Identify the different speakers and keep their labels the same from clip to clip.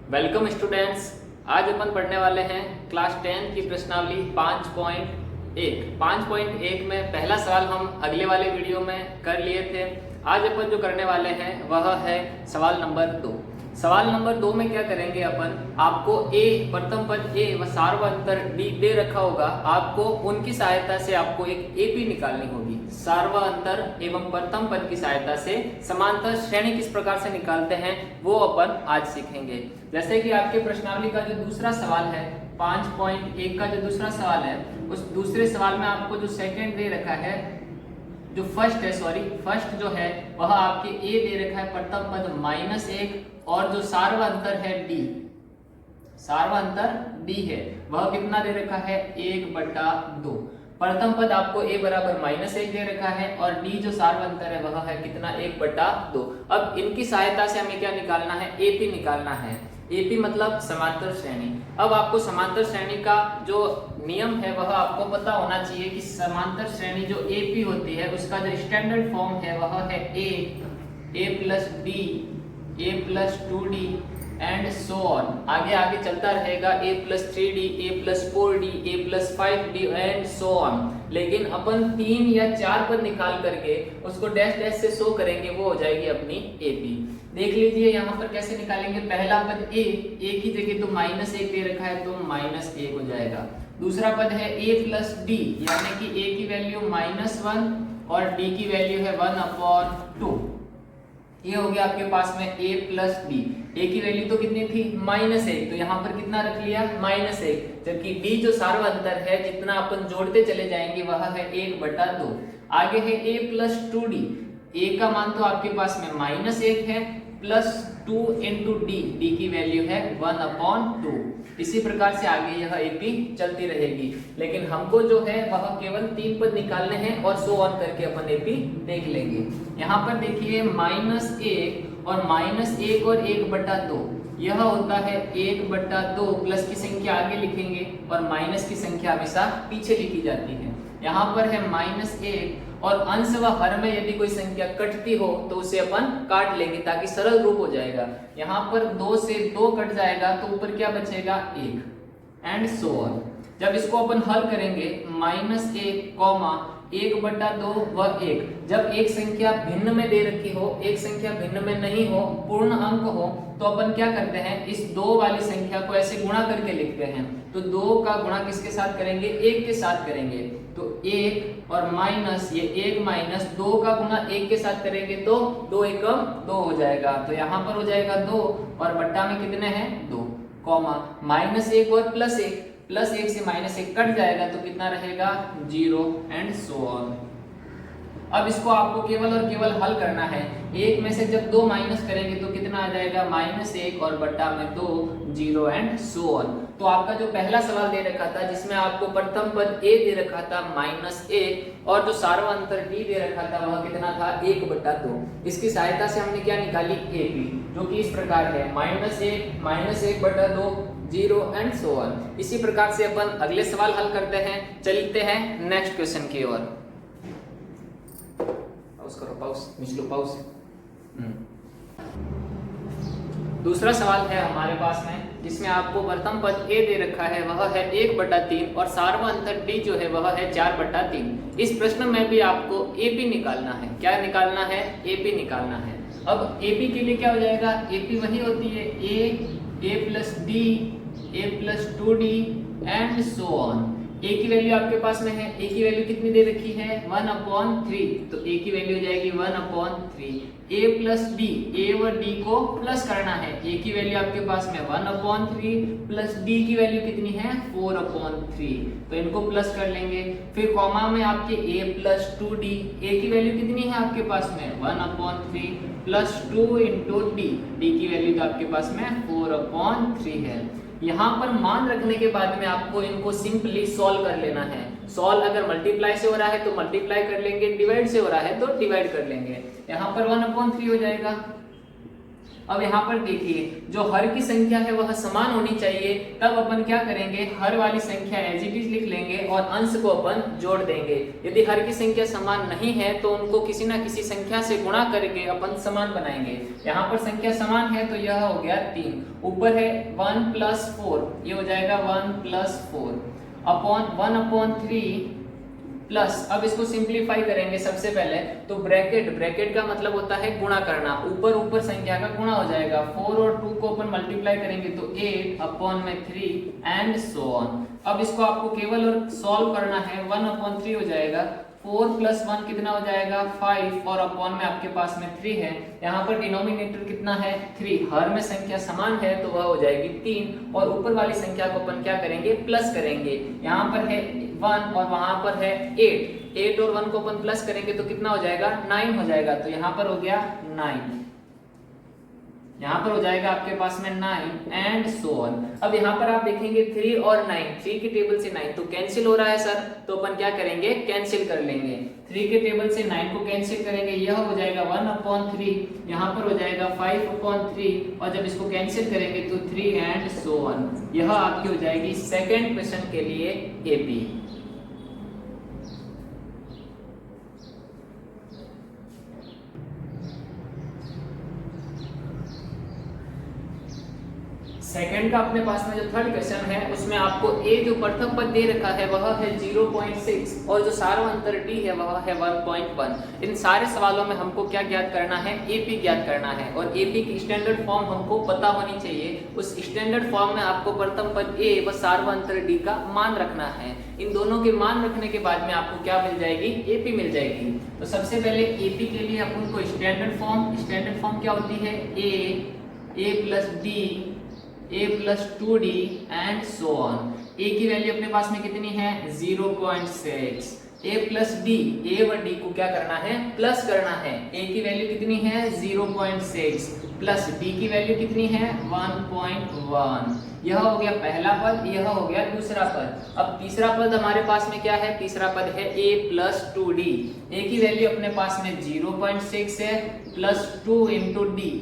Speaker 1: Welcome students. आज अपन पढ़ने वाले हैं क्लास 10 की प्रश्नावली 5.1। 5.1 में पहला सवाल हम अगले वाले वीडियो में कर लिए थे। आज अपन जो करने वाले हैं वह है सवाल नंबर 2। सवाल नंबर 2 में क्या करेंगे अपन, आपको ए प्रथम पद ए व सार्वअंतर डी दे रखा होगा। आपको उनकी सहायता से आपको एक एपी निकालनी होगी। सार्वअंतर एवं प्रथम पद की सहायता से समांतर श्रेणी किस प्रकार से निकालते हैं वो अपन आज सीखेंगे। जैसे कि आपके प्रश्नावली का जो दूसरा सवाल है 5.1 का जो दूसरा सवाल है, उस दूसरे सवाल में आपको जो सेकंड दे रखा है, जो फर्स्ट जो है वह आपके ए दे रखा है प्रथम पद -1 और जो सार्वअंतर है डी, सार्वअंतर डी है वह कितना दे रखा है 1/2। प्रथम पद आपको a बराबर -1 दे रखा है और d जो सार्वअंतर है वह है कितना 1/2। अब इनकी सहायता से हमें क्या निकालना है, एपी निकालना है। एपी मतलब समांतर श्रेणी। अब आपको समांतर श्रेणी का जो नियम है वह आपको पता होना चाहिए कि समांतर श्रेणी जो एपी होती है उसका जो स्टैंडर्ड फॉर्म है वह है a plus D, a plus 2d and so on. आगे आगे चलता रहेगा a plus 3d, a plus 4d, a plus 5d and so on. लेकिन अपन 3 या 4 पद निकाल करके उसको डैश डैश से शो करेंगे, वो हो जाएगी अपनी एपी। देख लीजिए यहाँ पर कैसे निकालेंगे। पहला पद a की जगह तो -1 दे रखा है तो -1 हो जाएगा। दूसरा पद है a प्लस डी, यानी कि a की वैल्यू -1 और d की वैल्यू है 1/2। ये हो गया आपके पास में a प्लस डी। a की वैल्यू तो कितनी थी -1, तो यहाँ पर कितना रख लिया -1, जबकि d जो सार्वअंतर है जितना अपन जोड़ते चले जाएंगे वह है 1/2। आगे है a प्लस 2d, a का मान तो आपके पास में -1 है प्लस 2 इंटू डी की वैल्यू है 1/2। इसी प्रकार से आगे यह एपी चलती रहेगी। लेकिन हमको जो है वह केवल 3 पद निकालने हैं और सो ऑन करके अपन एपी देख लेंगे। यहाँ पर देखिए -1 और -1 और 1/2, यह होता है 1/2। प्लस की संख्या आगे लिखेंगे और माइनस की संख्या हमेशा पीछे लिखी जाती है। यहाँ पर है -1 और अंश व हर में यदि कोई संख्या कटती हो तो उसे अपन काट लेंगे ताकि सरल रूप हो जाएगा। यहाँ पर 2 से 2 कट जाएगा तो ऊपर क्या बचेगा 1 एंड सो ऑन। जब इसको अपन हल करेंगे -1, 1/2 व 1, जब एक संख्या भिन्न में दे रखी हो, एक संख्या भिन्न में नहीं हो, पूर्ण अंक हो, तो अपन क्या करते हैं, इस 2 वाली संख्या को ऐसे गुणा करके लिखते हैं। तो 2 का गुणा किसके साथ करेंगे, 1 के साथ करेंगे। तो 1 और माइनस, ये 1 माइनस 2 का गुणा 1 के साथ करेंगे तो 2 एकम 2 हो जाएगा। तो यहाँ पर हो जाएगा 2 और बट्टा में कितने हैं 2, -1 और +1 से -1 कट जाएगा तो कितना रहेगा 0 एंड सो ऑन। अब इसको आपको केवल और केवल हल करना है। 1 में से जब 2 माइनस करेंगे तो कितना आ जाएगा -1 और बट्टा में 2, 0 एंड सो ऑन। तो आपका जो पहला सवाल दे रखा था जिसमें आपको प्रथम पद a दे रखा था -1 और जो सार्वअंतर d दे रखा था वह कितना था 1/2। इसकी सहायता से हमने क्या निकाली एपी, जो कि इस प्रकार है -1 1/2, 0 एंड सो ऑन। इसी प्रकार से अपन अगले सवाल हल करते हैं। चलते हैं नेक्स्ट क्वेश्चन की ओर। पाउस। दूसरा सवाल है हमारे पास में जिसमें आपको प्रथम पद a दे रखा है वह है 1/3 और सार्वअंतर d जो है वह है 4/3। इस प्रश्न में भी आपको एपी निकालना है। क्या निकालना है, एपी निकालना है। अब एपी के लिए क्या हो जाएगा, एपी वही होती है a plus D, a plus 2d and so on. a की वैल्यू आपके पास में है, a की वैल्यू कितनी दे रखी है 1/3, तो a की वैल्यू हो जाएगी 1/3। a प्लस d, a और d को प्लस करना है। a की वैल्यू आपके पास में 1/3 प्लस d की वैल्यू कितनी है 4/3, तो इनको प्लस कर लेंगे। फिर कॉमा में आपके a प्लस 2d, a की वैल्यू कितनी है आपके पास में 1/3 प्लस 2 इंटू d की वैल्यू तो आपके पास में 4/3 है। यहाँ पर मान रखने के बाद में आपको इनको सिंपली सॉल्व कर लेना है। सॉल्व अगर मल्टीप्लाई से हो रहा है तो मल्टीप्लाई कर लेंगे, डिवाइड से हो रहा है तो डिवाइड कर लेंगे। यहाँ पर 1/3 हो जाएगा अब यहाँ पर देखिए जो हर की संख्या है वह समान होनी चाहिए, तब अपन क्या करेंगे, हर वाली संख्या एज इट इज लिख लेंगे और अंश को अपन जोड़ देंगे। यदि हर की संख्या समान नहीं है तो उनको किसी ना किसी संख्या से गुणा करके अपन समान बनाएंगे। यहाँ पर संख्या समान है तो यह हो गया 3, ऊपर है 1 + 4, ये हो जाएगा 1 + 4 अपॉन 1/3 प्लस, अब इसको सिंप्लीफाई करेंगे सबसे पहले तो ब्रैकेट का मतलब होता है गुणा करना, ऊपर संख्या का गुणा हो जाएगा। 4 और 2 को अपन मल्टीप्लाई करेंगे तो 8/3 एंड सो ऑन। अब इसको आपको केवल और सॉल्व करना है, 1/3 हो जाएगा, 4 + 1 कितना हो जाएगा 5 और अपॉन में आपके पास में 3 है। यहाँ पर डिनोमिनेटर कितना है 3, हर में संख्या समान है तो वह हो जाएगी 3 और ऊपर वाली संख्या को अपन क्या करेंगे प्लस करेंगे। यहाँ पर है 1 और वहां पर है 8 और 1 को अपन प्लस करेंगे तो कितना हो जाएगा 9 हो जाएगा, तो यहाँ पर हो गया 9, यहाँ पर हो जाएगा आपके पास में 9 एंड सो ऑन। अब यहाँ पर आप देखेंगे 3 और 9, 3 के टेबल से 9 तो कैंसिल हो रहा है सर, तो अपन क्या करेंगे कैंसिल कर लेंगे। 3 के टेबल से 9 को कैंसिल करेंगे, यह हो जाएगा 1/3, यहाँ पर हो जाएगा 5/3 और जब इसको कैंसिल करेंगे तो 3 एंड सो ऑन। यह आपकी हो जाएगी सेकेंड क्वेश्चन के लिए एपी। सेकंड का अपने पास में जो थर्ड क्वेश्चन है उसमें आपको ए जो प्रथम पद दे रखा है वह है 0.6 और जो सार्वअंतर डी है वह है 1.1। इन सारे सवालों में हमको क्या ज्ञात करना है, एपी ज्ञात करना है और एपी की स्टैंडर्ड फॉर्म हमको पता होनी चाहिए। उस स्टैंडर्ड फॉर्म में आपको प्रथम पद ए व सार्वअंतर डी का मान रखना है। इन दोनों के मान रखने के बाद में आपको क्या मिल जाएगी, एपी मिल जाएगी। तो सबसे पहले एपी के लिए अपन को स्टैंडर्ड फॉर्म क्या होती है, A plus D, a + 2d and so on. a की वैल्यू अपने पास में कितनी है 0.6, a + d, a व d को क्या करना है प्लस करना है। a की वैल्यू कितनी है 0.6 प्लस d की वैल्यू कितनी है 1.1। यह हो गया पहला पद, यह हो गया दूसरा पद। अब तीसरा पद हमारे पास में क्या है, तीसरा पद है a + 2d। a की वैल्यू अपने पास में 0.6 है प्लस 2 ×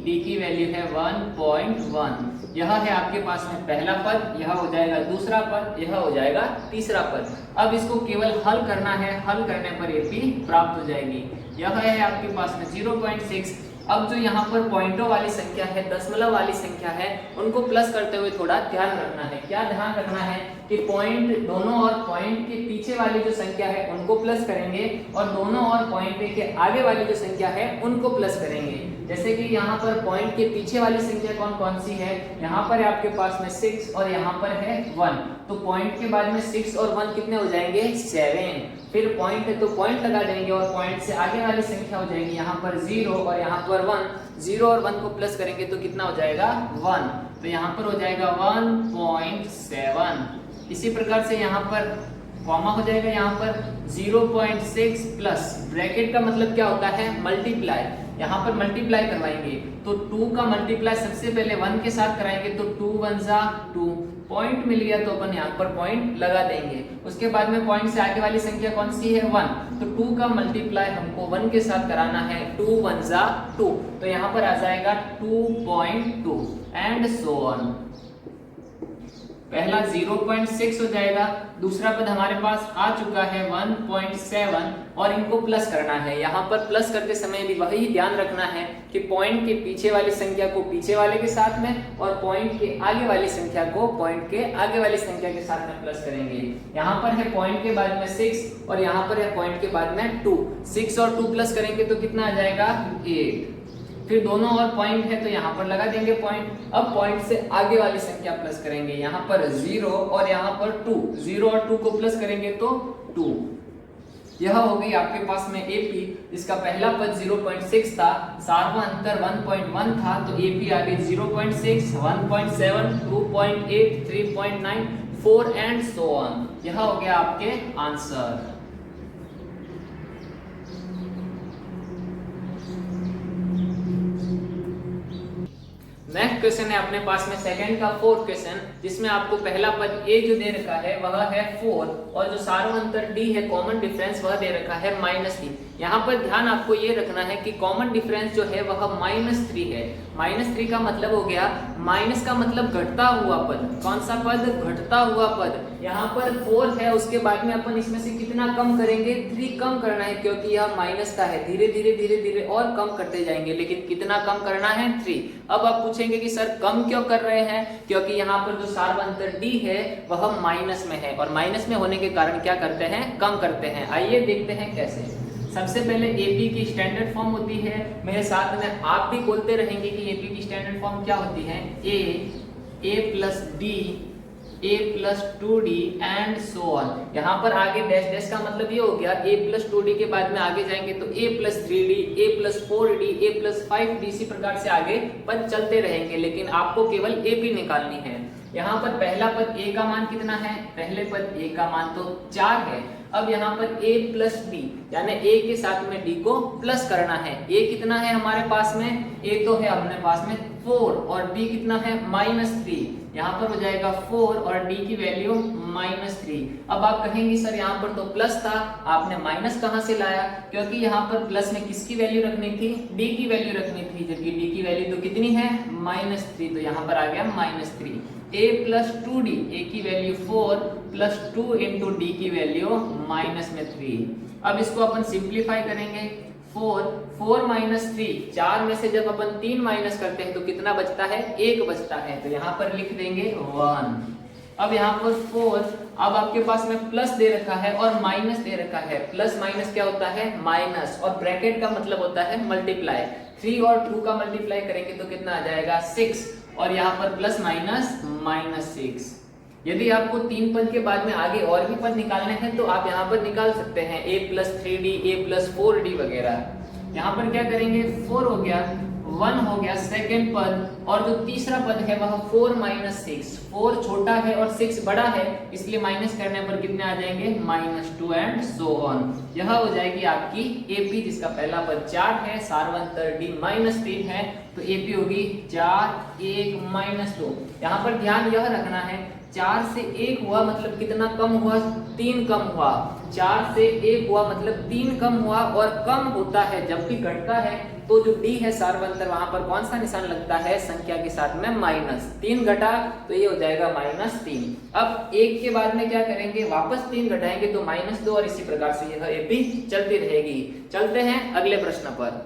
Speaker 1: d की वैल्यू है 1.1। यह है आपके पास में पहला पद, यह हो जाएगा दूसरा पद, यह हो जाएगा तीसरा पद। अब इसको केवल हल करना है, हल करने पर एपी प्राप्त हो जाएगी। यह है आपके पास में 0.6। अब जो यहाँ पर पॉइंटों वाली संख्या है, दशमलव वाली संख्या है, उनको प्लस करते हुए थोड़ा ध्यान रखना है। क्या ध्यान रखना है कि पॉइंट दोनों और पॉइंट के पीछे वाली जो संख्या है उनको प्लस करेंगे और दोनों और पॉइंट के आगे वाली जो संख्या है उनको प्लस करेंगे। जैसे कि यहाँ पर पॉइंट के पीछे वाली संख्या कौन कौन सी है, यहाँ पर है आपके पास में 6 और यहाँ पर है 1, तो पॉइंट के बाद में 6 और 1 कितने हो जाएंगे 7। फिर पॉइंट है तो पॉइंट लगा देंगे और पॉइंट से आगे वाली संख्या हो जाएगी यहाँ पर 0 और यहाँ पर 1। 0 और 1 को प्लस करेंगे तो कितना हो जाएगा 1, तो यहाँ पर हो जाएगा 1.7। इसी प्रकार से यहाँ पर कॉमा हो जाएगा, यहाँ पर 0.6 प्लस ब्रैकेट का मतलब क्या होता है मल्टीप्लाई, यहाँ पर मल्टीप्लाई करवाएंगे तो 2 का मल्टीप्लाई सबसे पहले 1 के साथ कराएंगे तो 2 × 1 = 2, पॉइंट मिल गया तो अपन यहाँ पर पॉइंट लगा देंगे। उसके बाद में पॉइंट से आगे वाली संख्या कौन सी है 1, तो 2 का मल्टीप्लाई हमको 1 के साथ कराना है, 2 × 1 = 2, तो यहाँ पर आ जाएगा 2.2 एंड सो ऑन। पहला 0.6 हो जाएगा, दूसरा पद हमारे पास आ चुका है 1.7 और इनको प्लस करना है। यहाँ पर प्लस करते समय भी वही ध्यान रखना है कि पॉइंट के पीछे वाली संख्या को पीछे वाले के साथ में और पॉइंट के आगे वाली संख्या को पॉइंट के आगे वाली संख्या के साथ में प्लस करेंगे। यहाँ पर है पॉइंट के बाद में 6 और यहाँ पर है पॉइंट के बाद में 2, 6 और 2 प्लस करेंगे तो कितना आ जाएगा 8। फिर दोनों और पॉइंट है तो यहाँ पर लगा देंगे पॉइंट। अब पॉइंट से आगे वाली संख्या प्लस करेंगे, यहाँ पर 0 और यहाँ पर 2, 0 और 2 को प्लस करेंगे तो 2। यह हो गई आपके पास में एपी, जिसका पहला पद 0.6 था, सार्वअंतर 1.1 था, तो एपी आ गई 0.6, 1.7, 2.8, 3.9, 4 एंड सो ऑन। यह हो गया आपके आंसर। नेक्स्ट क्वेश्चन है अपने पास में सेकंड का फोर्थ क्वेश्चन, जिसमें आपको पहला पद ए जो दे रखा है वह है 4 और जो सार्वअंतर डी है कॉमन डिफरेंस वह दे रखा है -3। यहाँ पर ध्यान आपको ये रखना है कि कॉमन डिफरेंस जो है वह -3 है। -3 का मतलब हो गया, माइनस का मतलब घटता हुआ पद। कौन सा पद? घटता हुआ पद। यहाँ पर 4 है, उसके बाद में अपन इसमें से कितना कम करेंगे? 3 कम करना है, क्योंकि यह माइनस का है। धीरे धीरे और कम करते जाएंगे, लेकिन कितना कम करना है? 3। अब आप पूछेंगे कि सर कम क्यों कर रहे हैं? क्योंकि यहाँ पर जो सार्वंतर डी है वह माइनस में है, और माइनस में होने के कारण क्या करते हैं? कम करते हैं। आइए देखते हैं कैसे। सबसे पहले एपी की स्टैंडर्ड फॉर्म होती है, मेरे साथ में आप भी बोलते रहेंगे कि एपी की स्टैंडर्ड फॉर्म क्या होती है? A plus D, a plus 2d and so on. यहाँ पर आगे डैश डैश का मतलब ये हो गया, a प्लस 2d के बाद में आगे जाएंगे तो a plus 3d, a plus 4d, a plus 5d, इसी प्रकार से आगे पद चलते रहेंगे, लेकिन आपको केवल a p निकालनी है। यहाँ पर पहला पद a का मान कितना है? पहले पद a का मान तो 4 है। अब यहाँ पर a प्लस d, यानी a के साथ में d को प्लस करना है। a कितना है हमारे पास में? a तो है अपने पास में 4 और d कितना है? -3। यहाँ पर हो जाएगा 4 और d की वैल्यू -3। अब आप कहेंगे सर यहाँ पर तो प्लस था, आपने माइनस कहाँ से लाया? क्योंकि यहाँ पर प्लस में किसकी वैल्यू रखनी थी? d की वैल्यू रखनी थी, जबकि d की वैल्यू तो कितनी है? -3, तो यहाँ पर आ गया -3। a प्लस 2d, a की वैल्यू 4 प्लस 2 इंटू डी की वैल्यू -3। अब इसको अपन सिंप्लीफाई करेंगे। 4 माइनस 3, 4 में से जब अपन 3 माइनस करते हैं तो कितना बचता है? 1 बचता है, तो यहाँ पर लिख देंगे 1। अब यहाँ पर 4, अब आपके पास में प्लस दे रखा है और माइनस दे रखा है। प्लस माइनस क्या होता है? माइनस, और ब्रैकेट का मतलब होता है मल्टीप्लाई। 3 और 2 का मल्टीप्लाई करेंगे तो कितना आ जाएगा? 6, और यहाँ पर प्लस माइनस -6। यदि आपको 3 पद के बाद में आगे और भी पद निकालने हैं तो आप यहाँ पर निकाल सकते हैं, a plus 3d, a plus 4d वगैरह। यहाँ पर क्या करेंगे? 4 हो गया, 1 हो गया सेकंड पद, और जो तीसरा पद है वह 4 - 6। 4 छोटा है और 6 बड़ा है, इसलिए माइनस करने पर कितने आ जाएंगे? -2 एंड सो ऑन। यह हो जाएगी आपकी एपी, जिसका पहला पद 4 है, सार्वंतर डी -3 है, तो एपी होगी 4, 1 -2। यहाँ पर ध्यान यह रखना है, 4 से 1 हुआ मतलब कितना कम हुआ? 3 कम हुआ। 4 से 1 हुआ मतलब 3 कम हुआ, और कम होता है जब भी घटता है तो जो d है सार्वंतर, वहां पर कौन सा निशान लगता है? संख्या के साथ में -3 घटा, तो ये हो जाएगा -3। अब 1 के बाद में क्या करेंगे? वापस 3 घटाएंगे तो -2, और इसी प्रकार से यह एपी चलती रहेगी। चलते हैं अगले प्रश्न पर।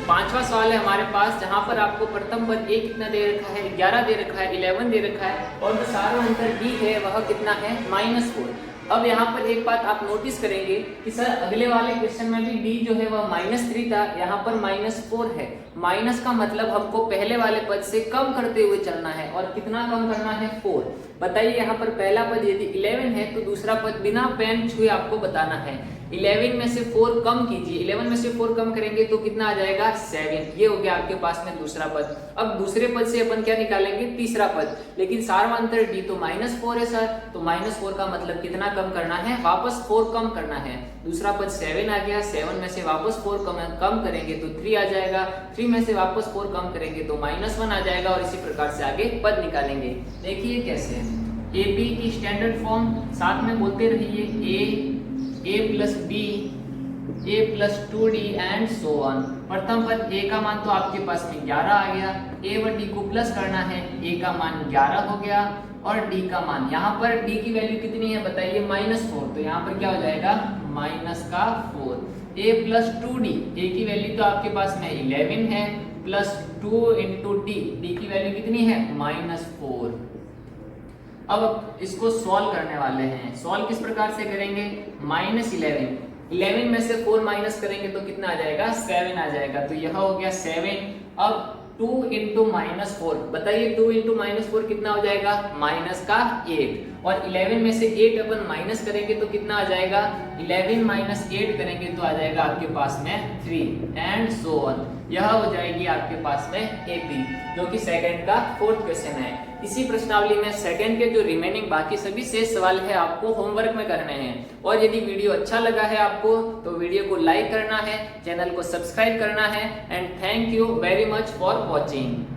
Speaker 1: 5वां सवाल है हमारे पास, जहां पर आपको प्रथम पद a कितना दे रखा है? 11 दे रखा है, 11 दे रखा है, और जो सार्वंतर d है वह कितना है? -4। अब यहाँ पर एक बात आप नोटिस करेंगे कि सर अगले वाले क्वेश्चन में भी d जो है वह -3 था, यहाँ पर -4 है। माइनस का मतलब हमको पहले वाले पद से कम करते हुए चलना है, और कितना कम करना है? 4। बताइए यहाँ पर पहला पद यदि 11 है तो दूसरा पद बिना पेन छुए आपको बताना है। 11 में से 4 कम कीजिए, 11 में से 4 कम करेंगे तो कितना आ जाएगा? 7। ये हो गया आपके पास में दूसरा पद। अब दूसरे पद से अपन क्या निकालेंगे? तीसरा पद, लेकिन सार्वंतर d तो -4 है सर, तो -4 का मतलब कितना कम करना है? वापस 4 कम करना है। दूसरा पद 7 आ गया, 7 में से वापस 4 कम करेंगे तो 3 आ जाएगा, 3 में से वापस 4 कम करेंगे तो -1 आ जाएगा, और इसी प्रकार से आगे पद निकालेंगे। देखिए कैसे। AP की स्टैंडर्ड फॉर्म साथ में बोलते रहिए, a plus b, a plus 2d and so on. प्रथम पद a का मान तो आपके पास में 11 आ गया, a व d को प्लस करना है, a का मान 11 हो गया, और d का मान, यहाँ पर d की वैल्यू कितनी है बताइए? -4, तो यहाँ पर क्या हो जाएगा? -4। a प्लस 2d, a की वैल्यू तो आपके पास में 11 है, प्लस 2 इंटू d, d की वैल्यू कितनी है? -4। अब इसको सॉल्व करने वाले हैं। सॉल्व किस प्रकार से करेंगे? -11, 11 में से 4 माइनस करेंगे तो कितना आ जाएगा? 7 आ जाएगा, तो यह हो गया 7। अब 2 इंटू -4, बताइए 2 इंटू -4 कितना हो जाएगा? -8, और 11 में से 8 अपन माइनस करेंगे तो कितना आ जाएगा? 11 - 8 करेंगे तो आ जाएगा आपके पास में 3 एंड सो ऑन। यह हो जाएगी आपके पास में एपी, जो कि सेकंड का 4th क्वेश्चन है। इसी प्रश्नावली में सेकंड के जो रिमेनिंग बाकी सभी शेष सवाल है आपको होमवर्क में करने हैं। और यदि वीडियो अच्छा लगा है आपको तो वीडियो को लाइक करना है, चैनल को सब्सक्राइब करना है, and thank you very much for watching.